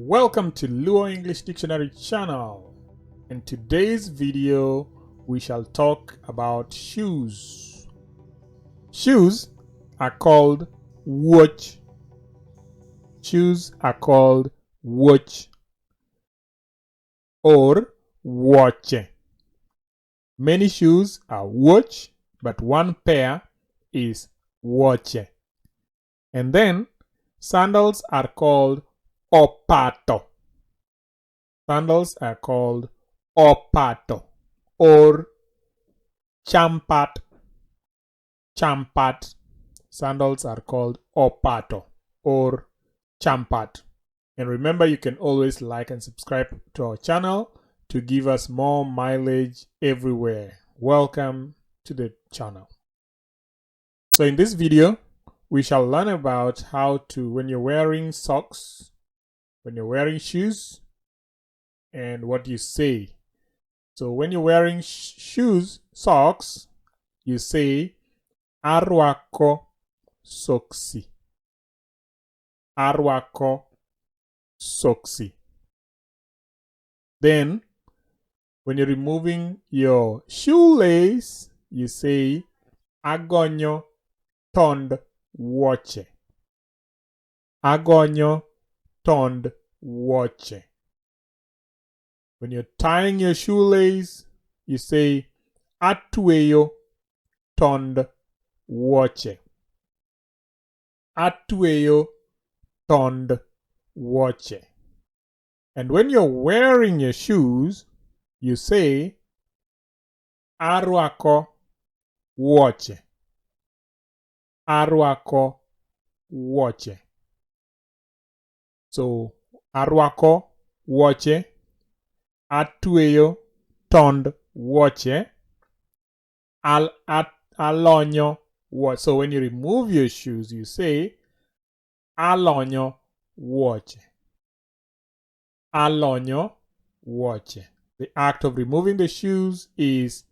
Welcome to Luo English Dictionary channel. In today's video, we shall talk about shoes. Shoes are called wuoche. Shoes are called wuoche or wuoche. Many shoes are wuoche, but one pair is wuoche. And then sandals are called opato. Sandals are called opato or champat. Champat. Sandals are called opato or champat. And remember, you can always like and subscribe to our channel to give us more mileage everywhere. Welcome to the channel. So in this video, we shall learn about how to, when you're wearing socks, when you're wearing shoes, and what you say. So when you're wearing shoes, socks, you say Rwako soksi. Rwako soksi. Then when you're removing your shoelace, you say Lonyo Wuoche. Lonyo Wuoche. When you're tying your shoelace, you say Atweyo Wuoche. Atweyo Wuoche. And when you're wearing your shoes, you say Rwako Wuoche. Rwako Wuoche. So Rwako Wuoche, Atweyo Wuoche, Lonyo Wuoche. So when you remove your shoes, you say Lonyo Wuoche. Lonyo Wuoche. The act of removing the shoes is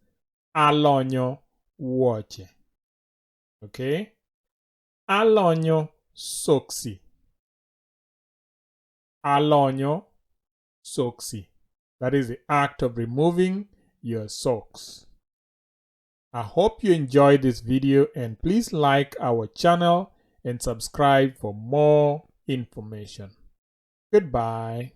Lonyo Wuoche. Okay? Lonyo soksi. Lonyo soksi. That is the act of removing your socks. I hope you enjoyed this video, and please like our channel and subscribe for more information. Goodbye.